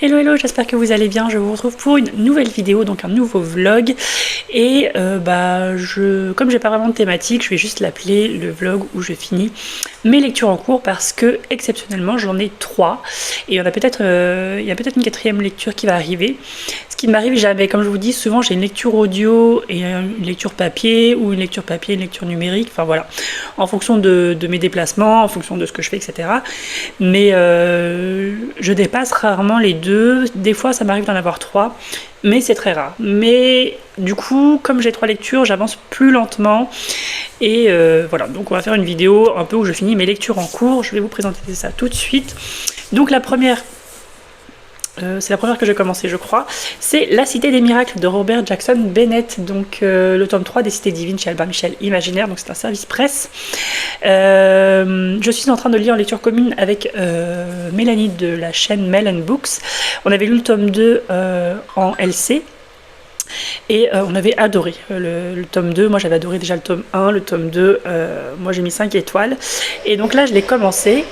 Hello hello, j'espère que vous allez bien, je vous retrouve pour une nouvelle vidéo, donc un nouveau vlog. Et comme j'ai pas vraiment de thématique, je vais juste l'appeler le vlog où je finis mes lectures en cours, parce que exceptionnellement j'en ai 3 et il y a peut-être une 4e lecture qui va arriver, ce qui ne m'arrive jamais. Comme je vous dis, souvent j'ai une lecture audio et une lecture papier, ou une lecture papier, une lecture numérique, enfin voilà, en fonction de mes déplacements, en fonction de ce que je fais, etc. Mais je dépasse rarement les 2, des fois ça m'arrive d'en avoir 3, mais c'est très rare. Mais du coup, comme j'ai 3 lectures, j'avance plus lentement. Et voilà, donc on va faire une vidéo un peu où je finis mes lectures en cours. Je vais vous présenter ça tout de suite. Donc la première, c'est la première que j'ai commencé, je crois, c'est La Cité des Miracles de Robert Jackson Bennett, donc le tome 3 des Cités Divines chez Albin Michel Imaginaire, donc c'est un service presse. Je suis en train de lire en lecture commune avec Mélanie de la chaîne Melon Books. On avait lu le tome 2 en LC. Et on avait adoré le tome 2, moi j'avais adoré déjà le tome 1, le tome 2, moi j'ai mis 5 étoiles. Et donc là je l'ai commencé.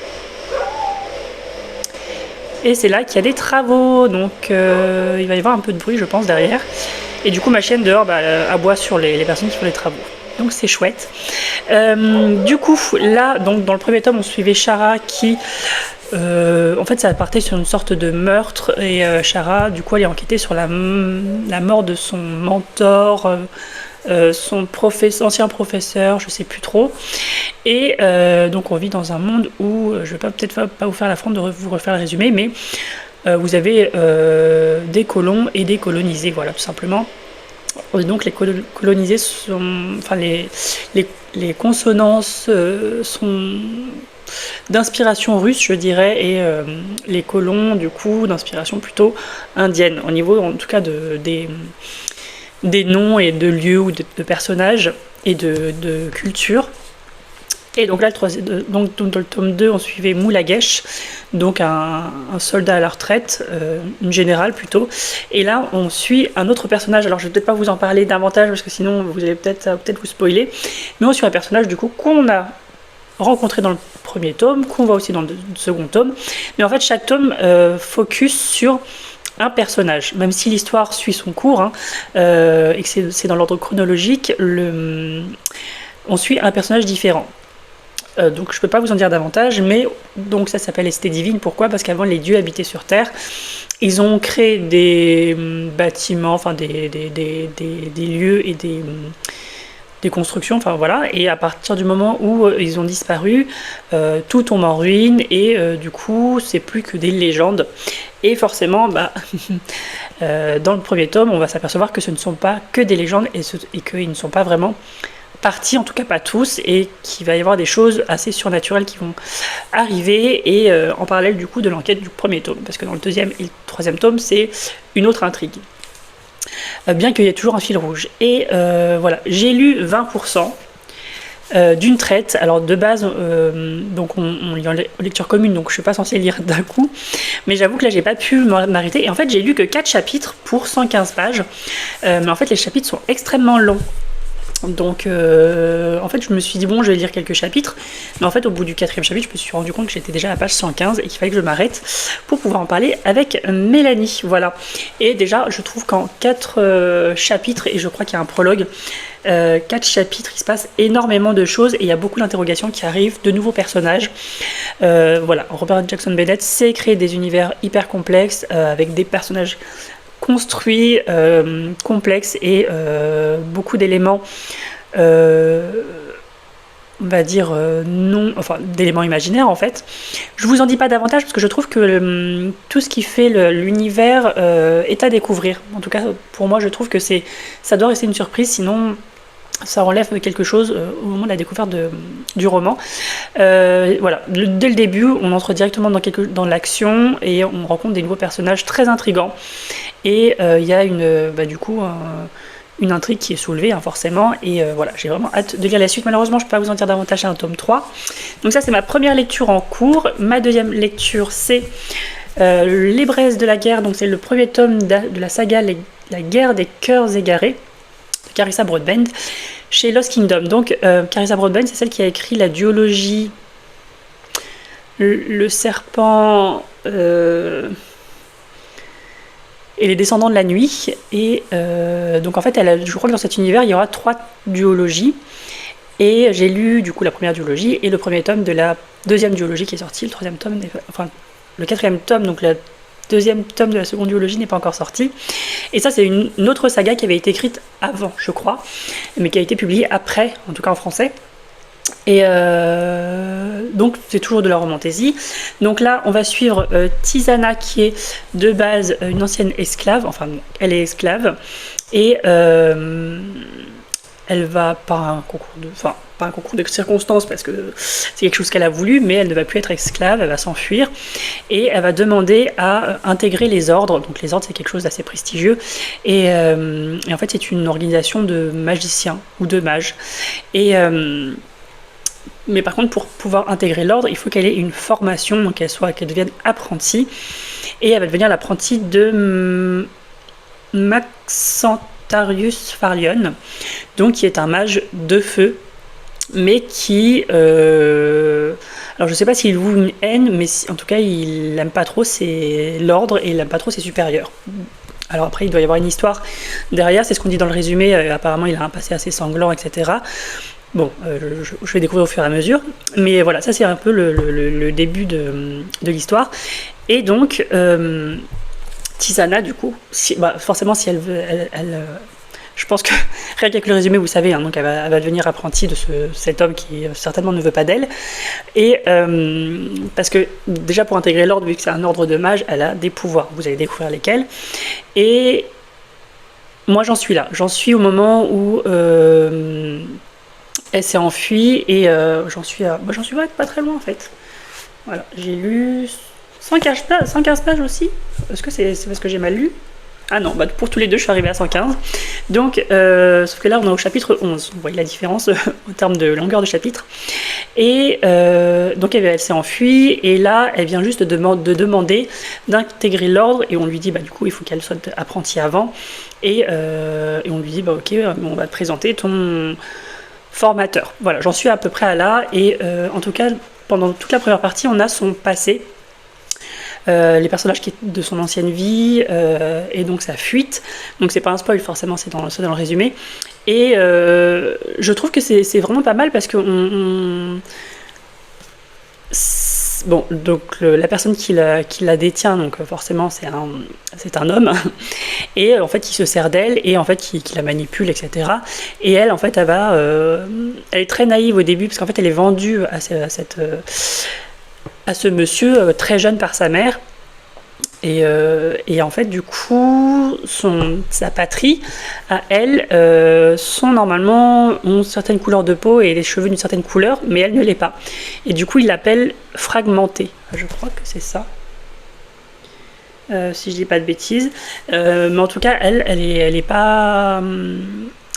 Et c'est là qu'il y a des travaux, donc il va y avoir un peu de bruit je pense derrière. Et du coup ma chienne dehors aboie sur les personnes qui font les travaux. Donc c'est chouette. Du coup là, donc dans le premier tome on suivait Chara qui... en fait ça partait sur une sorte de meurtre, et Chara du coup elle est enquêtée sur la mort de son mentor, son ancien professeur, je sais plus trop. Et donc on vit dans un monde où, je vais peut-être pas vous faire l'affront de vous refaire le résumé, mais vous avez des colons et des colonisés, voilà, tout simplement. Et donc les colonisés sont, enfin les consonances sont d'inspiration russe, je dirais, et les colons du coup d'inspiration plutôt indienne, au niveau en tout cas des noms et de lieux ou de personnages et de culture. Et donc là, donc dans le tome 2, on suivait Moulagesh, donc un soldat à la retraite, une générale plutôt. Et là, on suit un autre personnage. Alors, je vais peut-être pas vous en parler davantage parce que sinon, vous allez peut-être vous spoiler. Mais on suit un personnage du coup qu'on a rencontré dans le premier tome, qu'on voit aussi dans le second tome. Mais en fait, chaque tome focus sur un personnage, même si l'histoire suit son cours hein, et que c'est dans l'ordre chronologique, on suit un personnage différent. Donc je peux pas vous en dire davantage, mais donc ça s'appelle les cités divines. Pourquoi? Parce qu'avant les dieux habitaient sur Terre. Ils ont créé des bâtiments, enfin des lieux et des constructions, enfin voilà. Et à partir du moment où ils ont disparu, tout tombe en ruine et du coup c'est plus que des légendes. Et forcément, dans le premier tome, on va s'apercevoir que ce ne sont pas que des légendes et qu'ils ne sont pas vraiment partie, en tout cas pas tous, et qu'il va y avoir des choses assez surnaturelles qui vont arriver, et en parallèle du coup de l'enquête du premier tome, parce que dans le deuxième et le troisième tome, c'est une autre intrigue. Bien qu'il y ait toujours un fil rouge. Et voilà, j'ai lu 20%. D'une traite, alors de base, donc on lit en lecture commune, donc je suis pas censée lire d'un coup, mais j'avoue que là j'ai pas pu m'arrêter, et en fait j'ai lu que 4 chapitres pour 115 pages, mais en fait les chapitres sont extrêmement longs. Donc en fait je me suis dit bon je vais lire quelques chapitres, mais en fait au bout du 4e chapitre je me suis rendu compte que j'étais déjà à la page 115 et qu'il fallait que je m'arrête pour pouvoir en parler avec Mélanie, voilà. Et déjà je trouve qu'en 4 chapitres, et je crois qu'il y a un prologue, 4 chapitres, il se passe énormément de choses et il y a beaucoup d'interrogations qui arrivent, de nouveaux personnages. Voilà, Robert Jackson Bennett sait créer des univers hyper complexes avec des personnages construit, complexe et beaucoup d'éléments, on va dire d'éléments imaginaires en fait. Je vous en dis pas davantage parce que je trouve que tout ce qui fait l'univers est à découvrir. En tout cas, pour moi, je trouve que ça doit rester une surprise, sinon ça enlève quelque chose au moment de la découverte du roman. Voilà, dès le début, on entre directement dans l'action et on rencontre des nouveaux personnages très intrigants. Et il y a une intrigue qui est soulevée, hein, forcément. Et voilà, j'ai vraiment hâte de lire la suite. Malheureusement, je ne peux pas vous en dire davantage, c'est un tome 3. Donc ça, c'est ma première lecture en cours. Ma deuxième lecture, c'est Les braises de la guerre. Donc c'est le premier tome de la saga La guerre des cœurs égarés, de Carissa Broadbent, chez Lost Kingdom. Donc Carissa Broadbent, c'est celle qui a écrit la duologie Le serpent et les descendants de la nuit. Et donc en fait, je crois que dans cet univers, il y aura 3 duologies. Et j'ai lu du coup la première duologie et le premier tome de la deuxième duologie qui est sorti. Le troisième tome, le 4e tome, donc le deuxième tome de la seconde duologie n'est pas encore sorti. Et ça, c'est une autre saga qui avait été écrite avant, je crois, mais qui a été publiée après, en tout cas en français. Et donc c'est toujours de la romantaisie. Donc là on va suivre Tisana, qui est de base une ancienne esclave, enfin elle est esclave, et elle va par un concours de circonstances, parce que c'est quelque chose qu'elle a voulu, mais elle ne va plus être esclave, elle va s'enfuir et elle va demander à intégrer les ordres. Donc les ordres, c'est quelque chose d'assez prestigieux, et en fait c'est une organisation de magiciens ou de mages. Mais par contre, pour pouvoir intégrer l'ordre, il faut qu'elle ait une formation, donc qu'elle devienne apprentie, et elle va devenir l'apprentie de Maxentarius Farlion, donc qui est un mage de feu, mais qui, alors je sais pas s'il voue une haine, mais en tout cas il n'aime pas trop l'ordre et il n'aime pas trop ses supérieurs. Alors après il doit y avoir une histoire derrière, c'est ce qu'on dit dans le résumé, apparemment il a un passé assez sanglant, etc. Bon, je vais découvrir au fur et à mesure, mais voilà, ça c'est un peu le début de l'histoire. Et donc Tisana, du coup, forcément si elle veut, je pense que rien qu'avec le résumé, vous savez, hein, donc elle va devenir apprentie de cet homme qui certainement ne veut pas d'elle. Et parce que déjà pour intégrer l'ordre, vu que c'est un ordre de mages, elle a des pouvoirs. Vous allez découvrir lesquels. Et moi j'en suis là. J'en suis au moment où elle s'est enfuie, et j'en suis pas très loin en fait. Voilà, j'ai lu 115 pages aussi. Est-ce que c'est parce que j'ai mal lu? Ah non, bah pour tous les deux, je suis arrivée à 115. Donc, sauf que là, on est au chapitre 11. Vous voyez la différence en termes de longueur de chapitre. Et donc, elle s'est enfuie. Et là, elle vient juste de demander d'intégrer l'ordre. Et on lui dit, bah du coup, il faut qu'elle soit apprentie avant. Et on lui dit, bah ok, on va te présenter ton formateur. Voilà, j'en suis à peu près à là. Et en tout cas, pendant toute la première partie, on a son passé. Les personnages de son ancienne vie et donc sa fuite. Donc c'est pas un spoil forcément, c'est dans le résumé. Et je trouve que c'est vraiment pas mal parce que bon, donc la personne qui la détient, donc forcément c'est un homme, et en fait il se sert d'elle et en fait qui la manipule, etc. Et elle, en fait, elle est très naïve au début parce qu'en fait elle est vendue à ce monsieur très jeune par sa mère. Et en fait, du coup, sa patrie, à elle, ont certaines couleurs de peau et les cheveux d'une certaine couleur, mais elle ne l'est pas. Et du coup, il l'appelle fragmentée. Je crois que c'est ça. Si je dis pas de bêtises. Mais en tout cas, elle est pas...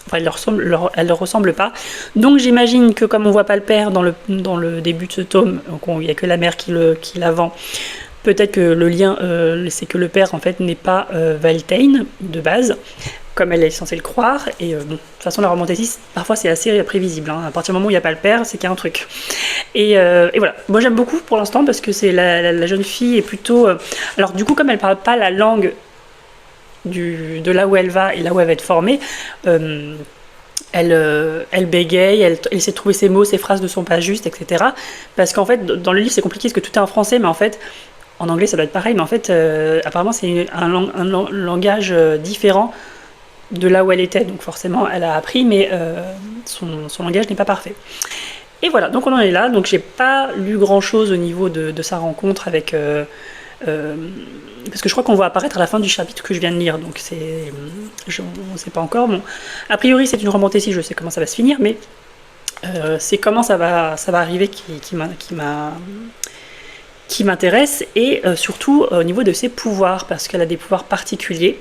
Enfin, elle leur ressemble pas. Donc j'imagine que comme on voit pas le père dans le début de ce tome, il n'y a que la mère qui la vend. Peut-être que le lien, c'est que le père en fait n'est pas Valtane de base, comme elle est censée le croire. Et bon, de toute façon, la romanticiste, parfois c'est assez prévisible. Hein. À partir du moment où il n'y a pas le père, c'est qu'il y a un truc. Et voilà. Moi j'aime beaucoup pour l'instant parce que c'est la jeune fille est plutôt. Alors du coup, comme elle parle pas la langue de là où elle va et là où elle va être formée. Elle bégaye, elle essaie de trouver ses mots, ses phrases ne sont pas justes, etc. Parce qu'en fait, dans le livre, c'est compliqué parce que tout est en français, mais en fait, en anglais, ça doit être pareil, mais en fait, apparemment, c'est un langage différent de là où elle était. Donc forcément, elle a appris, mais son langage n'est pas parfait. Et voilà, donc on en est là. Donc j'ai pas lu grand-chose au niveau de sa rencontre avec... parce que je crois qu'on va apparaître à la fin du chapitre que je viens de lire, donc on ne sait pas encore. Bon, a priori c'est une romantécie, je sais comment ça va se finir, mais c'est comment ça va arriver qui m'intéresse, et surtout au niveau de ses pouvoirs, parce qu'elle a des pouvoirs particuliers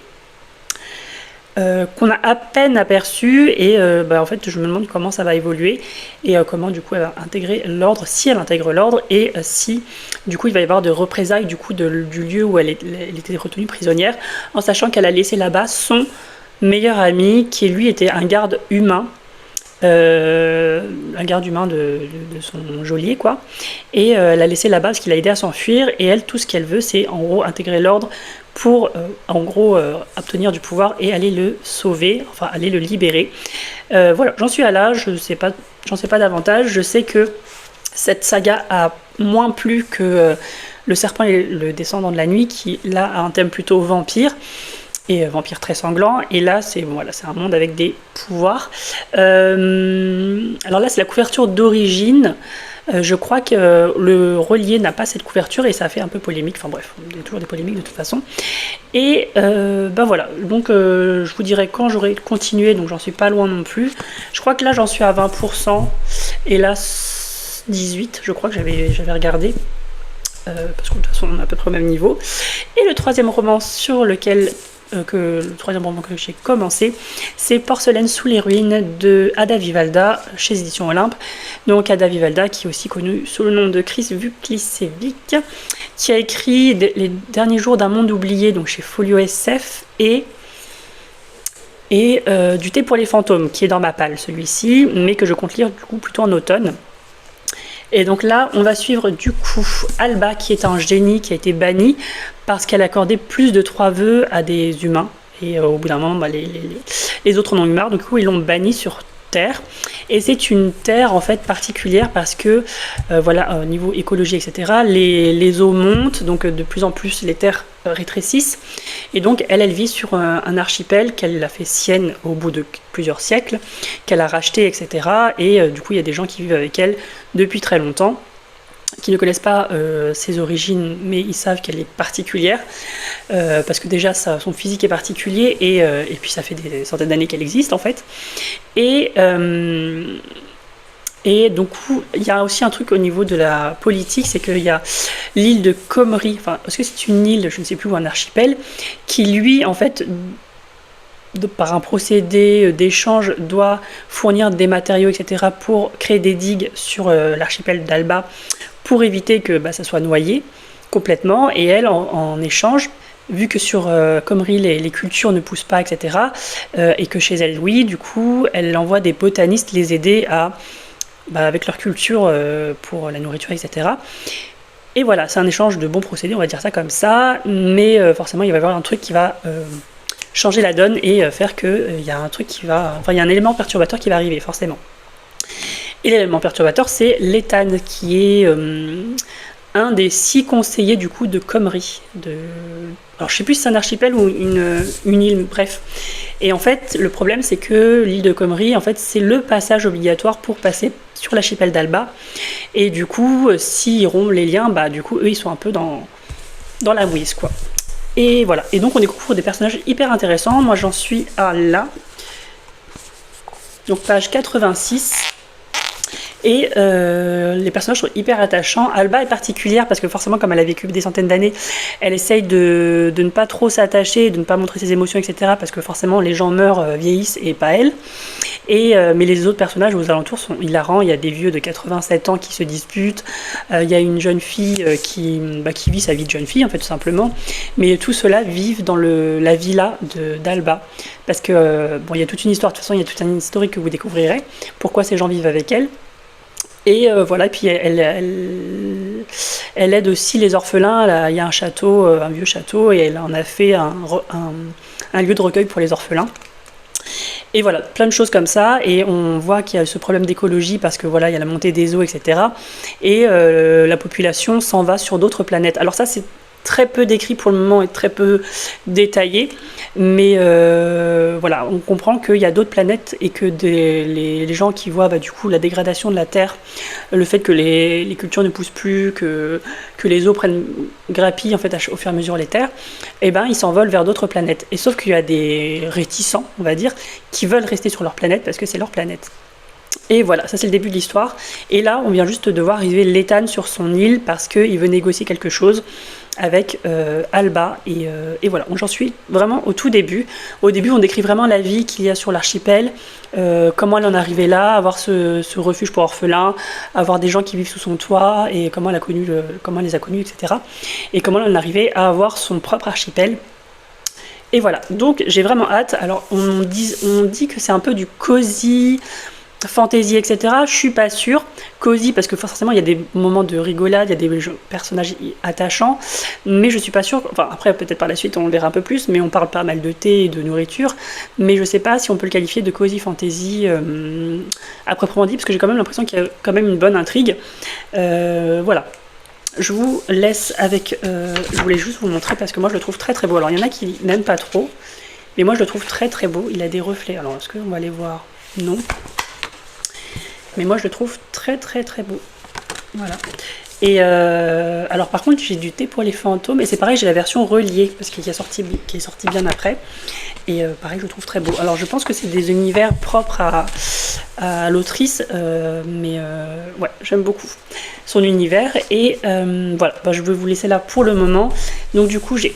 qu'on a à peine aperçus, et en fait je me demande comment ça va évoluer et comment du coup elle va intégrer l'ordre, si elle intègre l'ordre, et si du coup il va y avoir de représailles du coup du lieu où elle était retenue prisonnière, en sachant qu'elle a laissé là-bas son meilleur ami qui lui était un garde humain. De son geôlier, quoi, et elle l'a laissé là-bas parce qu'il l'a aidé à s'enfuir, et elle, tout ce qu'elle veut, c'est en gros intégrer l'ordre pour en gros obtenir du pouvoir et aller le sauver, enfin aller le libérer. Voilà, j'en suis à là, j'en sais pas davantage. Je sais que cette saga a moins plu que le serpent et le descendant de la nuit, qui là a un thème plutôt vampire, et vampire très sanglant, et là c'est un monde avec des pouvoirs. Alors là c'est la couverture d'origine. Je crois que le relié n'a pas cette couverture et ça a fait un peu polémique. Enfin bref, il y a toujours des polémiques de toute façon. Et voilà, donc je vous dirai quand j'aurai continué, donc j'en suis pas loin non plus. Je crois que là j'en suis à 20%, et là 18%, je crois que j'avais regardé. Parce que de toute façon on est à peu près au même niveau. Et le troisième roman que j'ai commencé, c'est Porcelaine sous les ruines de Ada Vivalda chez Éditions Olympe. Donc Ada Vivalda, qui est aussi connue sous le nom de Chris Vuklicevic, qui a écrit Les derniers jours d'un monde oublié, donc chez Folio SF, et Du thé pour les fantômes, qui est dans ma palle celui-ci, mais que je compte lire du coup plutôt en automne. Et donc là, on va suivre du coup Alba, qui est un génie qui a été banni parce qu'elle accordait plus de 3 vœux à des humains. Et au bout d'un moment, les autres en ont eu marre. Du coup, ils l'ont banni sur Terre. Et c'est une terre en fait particulière parce que au niveau écologie, etc., les eaux montent, donc de plus en plus les terres rétrécissent, et donc elle vit sur un archipel qu'elle a fait sienne au bout de plusieurs siècles, qu'elle a racheté, etc. Et du coup il y a des gens qui vivent avec elle depuis très longtemps, qui ne connaissent pas ses origines, mais ils savent qu'elle est particulière, parce que déjà son physique est particulier, et puis ça fait des centaines d'années qu'elle existe en fait. Et Et donc il y a aussi un truc au niveau de la politique, c'est qu'il y a l'île de Comrie, enfin est-ce que c'est une île, je ne sais plus, ou un archipel, qui lui en fait par un procédé d'échange doit fournir des matériaux, etc. pour créer des digues sur l'archipel d'Alba pour éviter que ça soit noyé complètement. Et elle, en échange, vu que sur Comrie les cultures ne poussent pas, etc., et que chez elle, oui, du coup, elle envoie des botanistes les aider à, avec leur culture pour la nourriture, etc. Et voilà, c'est un échange de bons procédés, on va dire ça comme ça, mais forcément, il va y avoir un truc qui va changer la donne et faire qu'il y a un truc qui va... Enfin, il y a un élément perturbateur qui va arriver, forcément. Et l'élément perturbateur, c'est l'éthane, qui est un des 6 conseillers du coup de Comrie. Alors je sais plus si c'est un archipel ou une île, bref. Et en fait, le problème, c'est que l'île de Comrie, en fait, c'est le passage obligatoire pour passer sur l'archipel d'Alba. Et du coup, s'ils rompent les liens, du coup, eux, ils sont un peu dans la mouise, quoi. Et voilà. Et donc, on découvre des personnages hyper intéressants. Moi, j'en suis à là. Donc, page 86. Et les personnages sont hyper attachants. Alba est particulière parce que forcément, comme elle a vécu des centaines d'années, elle essaye de ne pas trop s'attacher, de ne pas montrer ses émotions, etc. Parce que forcément, les gens meurent, vieillissent et pas elle. Mais les autres personnages aux alentours sont hilarants. Il y a des vieux de 87 ans qui se disputent. Il y a une jeune fille qui vit sa vie de jeune fille, en fait, tout simplement. Mais tout cela vivent dans la villa d'Alba. Parce que, il y a toute une histoire. De toute façon, il y a toute une historique que vous découvrirez. Pourquoi ces gens vivent avec elle. Et voilà, puis elle aide aussi les orphelins. Il y a un château, un vieux château, et elle en a fait un lieu de recueil pour les orphelins. Et voilà, plein de choses comme ça, et on voit qu'il y a ce problème d'écologie parce que voilà, il y a la montée des eaux, etc. Et la population s'en va sur d'autres planètes. Alors ça, c'est très peu décrit pour le moment et très peu détaillé, mais voilà, on comprend qu'il y a d'autres planètes et que les gens qui voient du coup la dégradation de la Terre, le fait que les cultures ne poussent plus, que les eaux grappillent en fait au fur et à mesure les terres, ils s'envolent vers d'autres planètes. Et sauf qu'il y a des réticents, on va dire, qui veulent rester sur leur planète parce que c'est leur planète. Et voilà, ça c'est le début de l'histoire. Et là, on vient juste de voir arriver l'éthane sur son île parce qu'il veut négocier quelque chose avec Alba. Et voilà, j'en suis vraiment au tout début. Au début, on décrit vraiment la vie qu'il y a sur l'archipel, comment elle en est arrivée là, avoir ce refuge pour orphelins, avoir des gens qui vivent sous son toit, et comment elle les a connus, etc. Et comment elle en est arrivée à avoir son propre archipel. Et voilà, donc j'ai vraiment hâte. Alors, on dit que c'est un peu du cosy... fantasy, etc. Je suis pas sûre. Cosy parce que forcément il y a des moments de rigolade, il y a des personnages attachants, mais je suis pas sûre. Enfin après peut-être par la suite on le verra un peu plus, mais on parle pas mal de thé et de nourriture, mais je sais pas si on peut le qualifier de cosy fantasy à proprement dit, parce que j'ai quand même l'impression qu'il y a quand même une bonne intrigue. Voilà. Je vous laisse avec... je voulais juste vous montrer parce que moi je le trouve très très beau. Alors il y en a qui n'aiment pas trop, mais moi je le trouve très très beau. Il a des reflets. Alors est-ce qu'on va aller voir? Non. Mais moi je le trouve très très très beau. Voilà. Et alors par contre j'ai du thé pour les fantômes, et c'est pareil, j'ai la version reliée parce qui est sortie bien après, et pareil je le trouve très beau. Alors je pense que c'est des univers propres à l'autrice, mais ouais, j'aime beaucoup son univers. Et voilà, je vais vous laisser là pour le moment. Donc du coup j'ai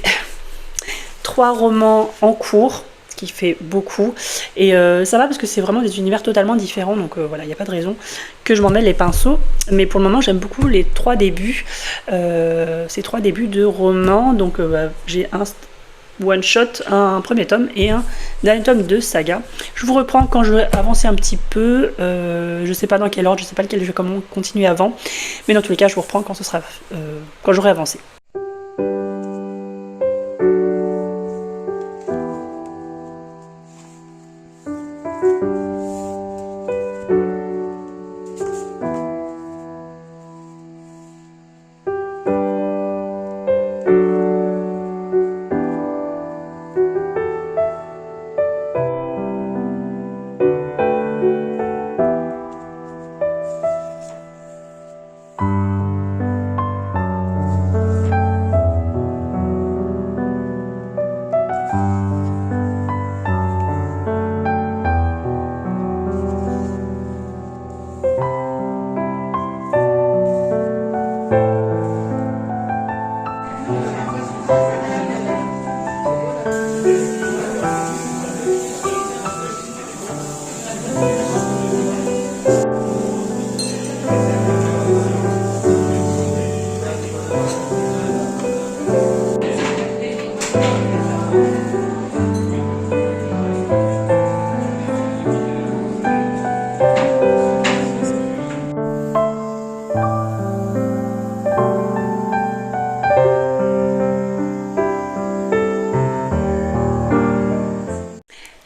3 romans en cours, qui fait beaucoup, et ça va parce que c'est vraiment des univers totalement différents, donc voilà, il n'y a pas de raison que je m'en mêle les pinceaux, mais pour le moment j'aime beaucoup les 3 débuts, ces 3 débuts de romans. Donc j'ai un one shot, un premier tome et un dernier tome de saga. Je vous reprends quand je vais avancer un petit peu, je sais pas dans quel ordre, je sais pas lequel je vais continuer avant, mais dans tous les cas je vous reprends quand ce sera quand j'aurai avancé.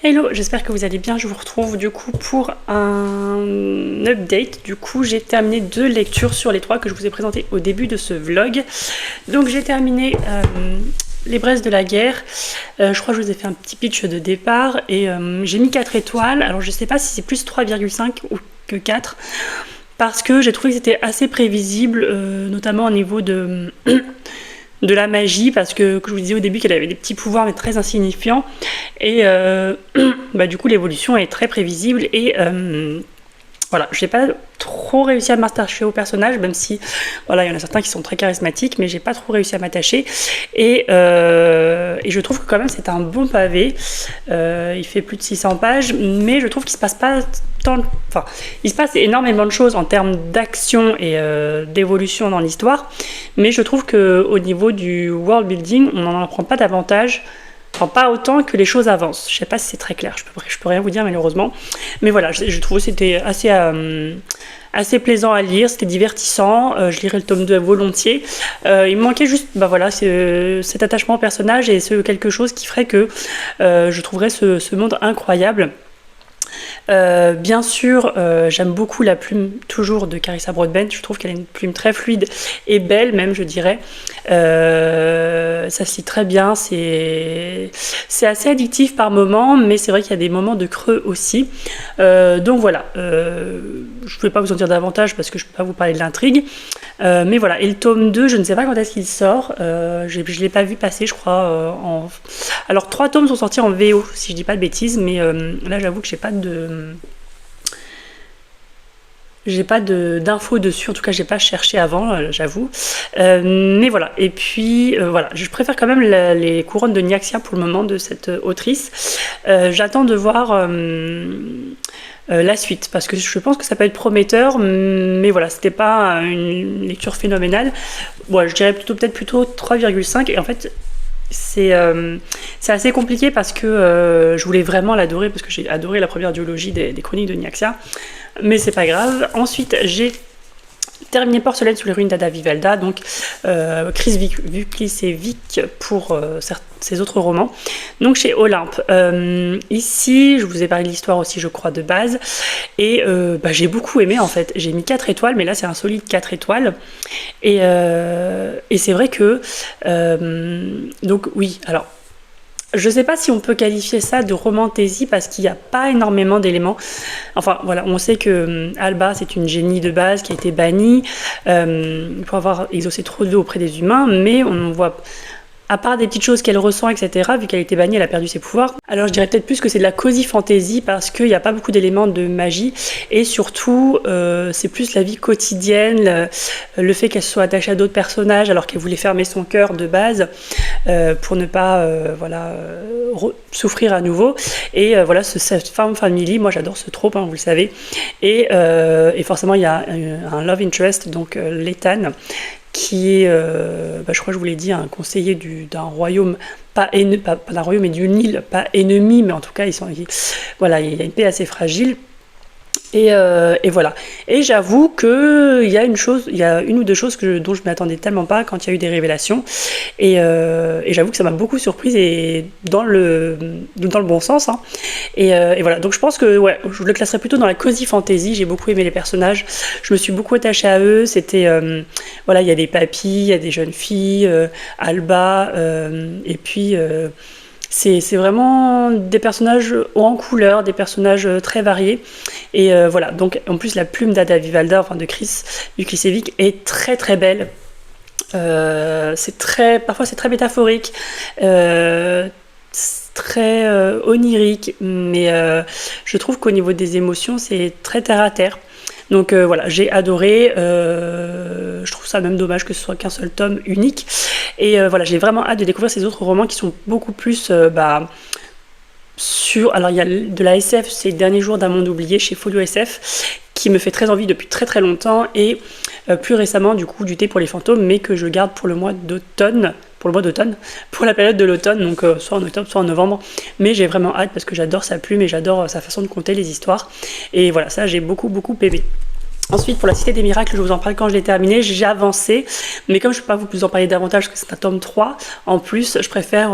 Hello, j'espère que vous allez bien. Je vous retrouve du coup pour un update. Du coup, j'ai terminé 2 lectures sur les 3 que je vous ai présentées au début de ce vlog. Donc j'ai terminé Les Braises de la guerre. Je crois que je vous ai fait un petit pitch de départ et j'ai mis 4 étoiles. Alors je sais pas si c'est plus 3,5 ou que 4 parce que j'ai trouvé que c'était assez prévisible, notamment au niveau de la magie, parce que je vous disais au début qu'elle avait des petits pouvoirs mais très insignifiants et du coup l'évolution est très prévisible et voilà, j'ai pas trop réussi à m'attacher au personnage, même si voilà, il y en a certains qui sont très charismatiques, mais j'ai pas trop réussi à m'attacher. Et je trouve que quand même c'est un bon pavé. Il fait plus de 600 pages, mais je trouve qu'il se passe pas tant. Enfin, il se passe énormément de choses en termes d'action et d'évolution dans l'histoire, mais je trouve que au niveau du world building, on n'en apprend pas davantage. Enfin, pas autant que les choses avancent. Je sais pas si c'est très clair, je peux rien vous dire malheureusement. Mais voilà, je trouve que c'était assez plaisant à lire, c'était divertissant. Je lirai le tome 2 volontiers. Il me manquait juste cet attachement au personnage et quelque chose qui ferait que je trouverais ce monde incroyable. Bien sûr, j'aime beaucoup la plume toujours de Carissa Broadbent. Je trouve qu'elle a une plume très fluide et belle même, je dirais. Ça se lit très bien, c'est assez addictif par moments, mais c'est vrai qu'il y a des moments de creux aussi. Donc voilà, je ne vais pas vous en dire davantage parce que je ne peux pas vous parler de l'intrigue. Mais voilà, et le tome 2, je ne sais pas quand est-ce qu'il sort. Je ne l'ai pas vu passer, je crois. Alors 3 tomes sont sortis en VO, si je ne dis pas de bêtises, mais là j'avoue que j'ai pas d'infos dessus, en tout cas j'ai pas cherché avant, j'avoue. Mais voilà, et puis voilà, je préfère quand même les couronnes de Nyaxia pour le moment de cette autrice. J'attends de voir la suite, parce que je pense que ça peut être prometteur, mais voilà, c'était pas une lecture phénoménale. Bon, je dirais peut-être plutôt 3,5, et en fait c'est assez compliqué parce que je voulais vraiment l'adorer, parce que j'ai adoré la première duologie des chroniques de Nyaxia, mais c'est pas grave. Ensuite j'ai terminé Porcelaine sous les ruines d'Ada Vivalda, donc Chris Vukicevic pour ses autres romans, donc chez Olympe. Ici, je vous ai parlé de l'histoire aussi, je crois, de base, et j'ai beaucoup aimé en fait. J'ai mis 4 étoiles, mais là c'est un solide 4 étoiles, et c'est vrai que donc oui, alors je sais pas si on peut qualifier ça de romantaisie parce qu'il n'y a pas énormément d'éléments. Enfin voilà, on sait que Alba c'est une génie de base qui a été bannie pour avoir exaucé trop de vœux auprès des humains, mais on voit, à part des petites choses qu'elle ressent, etc., vu qu'elle a été bannie, elle a perdu ses pouvoirs. Alors je dirais peut-être plus que c'est de la cozy fantasy parce qu'il n'y a pas beaucoup d'éléments de magie et surtout c'est plus la vie quotidienne, le fait qu'elle soit attachée à d'autres personnages alors qu'elle voulait fermer son cœur de base pour ne pas souffrir à nouveau. Et voilà, cette femme family, moi j'adore ce trope, hein, vous le savez. Et forcément il y a un love interest, donc Lethan, qui est, je crois que je vous l'ai dit, un conseiller d'un royaume, pas d'un royaume, mais d'une île, pas ennemi, mais en tout cas, voilà, il y a une paix assez fragile. Et voilà. Et j'avoue qu'il y a une ou deux choses dont je ne m'attendais tellement pas quand il y a eu des révélations. Et j'avoue que ça m'a beaucoup surprise et dans le bon sens. Hein. Et voilà. Donc je pense que ouais, je le classerais plutôt dans la cozy fantasy. J'ai beaucoup aimé les personnages. Je me suis beaucoup attachée à eux. C'était voilà, il y a des papys, il y a des jeunes filles, Alba, et puis c'est vraiment des personnages hauts en couleur, des personnages très variés. Et voilà, donc en plus la plume d'Ada Vivalda, enfin de Chris Vukicevic, est très très belle. Parfois c'est très métaphorique, très onirique, mais je trouve qu'au niveau des émotions, c'est très terre à terre. Donc voilà, j'ai adoré. Je trouve ça même dommage que ce soit qu'un seul tome unique. Et voilà, j'ai vraiment hâte de découvrir ces autres romans qui sont beaucoup plus alors il y a de la SF, c'est Les Derniers Jours d'un Monde Oublié chez Folio SF, qui me fait très envie depuis très très longtemps, et plus récemment du coup du Thé pour les fantômes, mais que je garde pour le mois d'automne, pour la période de l'automne, donc soit en octobre, soit en novembre. Mais j'ai vraiment hâte parce que j'adore sa plume et j'adore sa façon de conter les histoires. Et voilà, ça j'ai beaucoup aimé. Ensuite, pour la Cité des Miracles, je vous en parle quand je l'ai terminé, j'ai avancé, mais comme je ne peux pas vous en parler davantage parce que c'est un tome 3, en plus, je préfère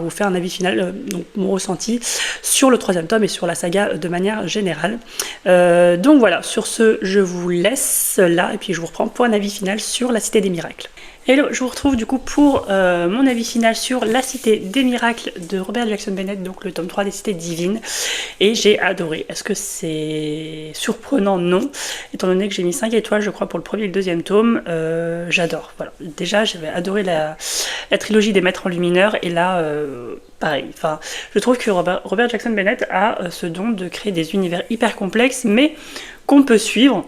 vous faire un avis final, donc mon ressenti sur le 3e tome et sur la saga de manière générale. Donc voilà, sur ce, je vous laisse là, et puis je vous reprends pour un avis final sur la Cité des Miracles. Hello, je vous retrouve du coup pour mon avis final sur La Cité des Miracles de Robert Jackson Bennett, donc le tome 3 des Cités Divines, et j'ai adoré. Est-ce que c'est surprenant? Non, étant donné que j'ai mis 5 étoiles je crois pour le premier et le 2e tome, j'adore. Voilà. Déjà j'avais adoré la trilogie des Maîtres Enlumineurs, et là pareil, enfin, je trouve que Robert Jackson Bennett a ce don de créer des univers hyper complexes mais qu'on peut suivre.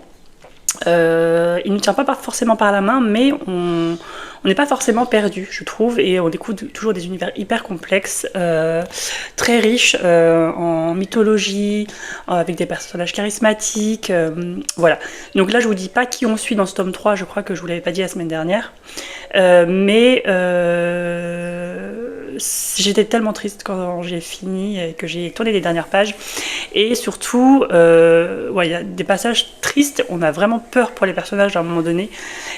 Il ne nous tient pas forcément par la main, mais on n'est pas forcément perdu, je trouve, et on découvre toujours des univers hyper complexes, très riches en mythologie, avec des personnages charismatiques, voilà. Donc là, je vous dis pas qui on suit dans ce tome 3, je crois que je vous l'avais pas dit la semaine dernière, mais j'étais tellement triste quand j'ai fini et que j'ai tourné les dernières pages, et surtout, ouais, il y a des passages tristes, on a vraiment peur pour les personnages à un moment donné,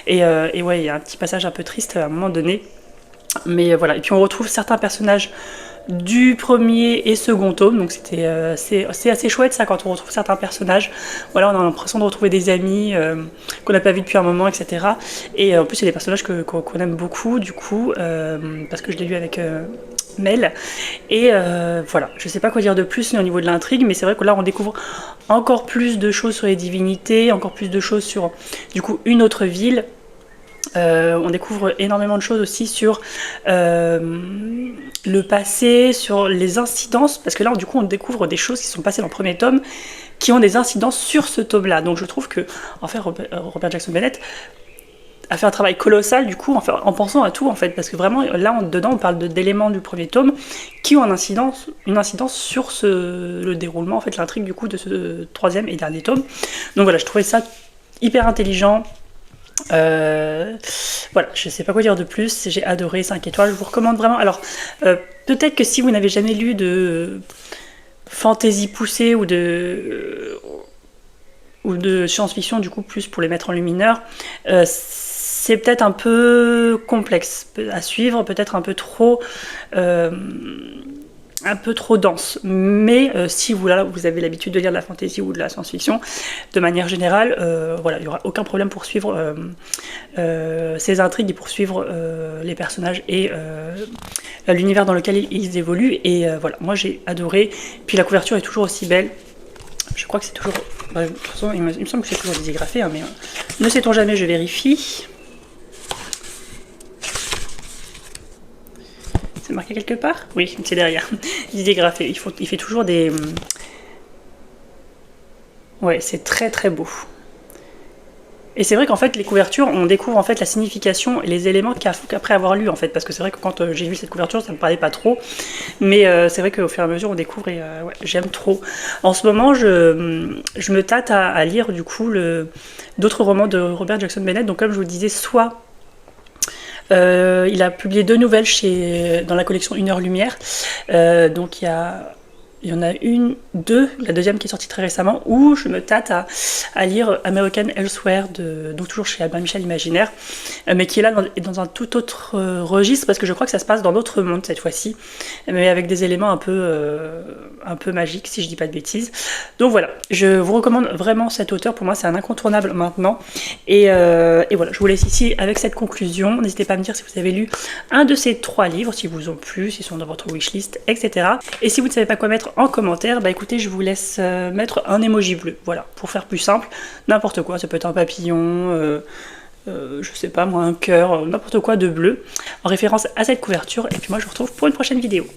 et ouais, il y a un petit passage un peu triste à un moment donné, mais voilà. Et puis on retrouve certains personnages du premier et second tome, donc c'est assez chouette ça, quand on retrouve certains personnages. Voilà, on a l'impression de retrouver des amis qu'on n'a pas vus depuis un moment, etc. Et en plus c'est des personnages qu'on aime beaucoup du coup, parce que je l'ai lu avec Mel, et voilà, je sais pas quoi dire de plus au niveau de l'intrigue, mais c'est vrai que là on découvre encore plus de choses sur les divinités, encore plus de choses sur du coup une autre ville. On découvre énormément de choses aussi sur le passé, sur les incidences, parce que là du coup on découvre des choses qui sont passées dans le premier tome qui ont des incidences sur ce tome là. Donc je trouve que en fait Robert Jackson Bennett a fait un travail colossal du coup en pensant à tout en fait, parce que vraiment là dedans on parle d'éléments du premier tome qui ont une incidence sur le déroulement, en fait l'intrigue du coup de ce 3e et dernier tome. Donc voilà, je trouvais ça hyper intelligent. Voilà, je sais pas quoi dire de plus, j'ai adoré, 5 étoiles, je vous recommande vraiment. Alors peut-être que si vous n'avez jamais lu de fantasy poussée ou de science-fiction, du coup plus pour les Maîtres Enlumineurs, c'est peut-être un peu complexe à suivre, peut-être un peu trop dense, mais si vous avez l'habitude de lire de la fantasy ou de la science-fiction, de manière générale, voilà, il n'y aura aucun problème pour suivre ces intrigues et pour suivre les personnages et l'univers dans lequel ils évoluent, et voilà, moi j'ai adoré. Puis la couverture est toujours aussi belle, je crois que c'est toujours, de toute façon il me semble que c'est toujours désigrafé, hein, mais ne sait-on jamais, je vérifie. C'est marqué quelque part? Oui, c'est derrière. Dégrafé. Il fait toujours des... Ouais, c'est très très beau. Et c'est vrai qu'en fait, les couvertures, on découvre en fait la signification et les éléments qu'après avoir lu en fait. Parce que c'est vrai que quand j'ai vu cette couverture, ça me parlait pas trop. Mais c'est vrai qu'au fur et à mesure, on découvre, et ouais, j'aime trop. En ce moment, je me tâte à lire du coup d'autres romans de Robert Jackson Bennett. Donc comme je vous disais, soit... il a publié 2 nouvelles dans la collection Une heure lumière, donc il y en a deux, la deuxième qui est sortie très récemment, où je me tâte à lire American Elsewhere, donc toujours chez Albin Michel Imaginaire, mais qui est là dans un tout autre registre, parce que je crois que ça se passe dans l'autre monde cette fois-ci, mais avec des éléments un peu magiques, si je dis pas de bêtises. Donc voilà, je vous recommande vraiment cet auteur, pour moi c'est un incontournable maintenant, et voilà, je vous laisse ici avec cette conclusion. N'hésitez pas à me dire si vous avez lu un de ces 3 livres, s'ils vous ont plu, s'ils sont dans votre wishlist, etc. Et si vous ne savez pas quoi mettre en commentaire, bah écoutez, je vous laisse mettre un emoji bleu, voilà, pour faire plus simple, n'importe quoi, ça peut être un papillon, je sais pas moi, un cœur, n'importe quoi de bleu, en référence à cette couverture, et puis moi je vous retrouve pour une prochaine vidéo.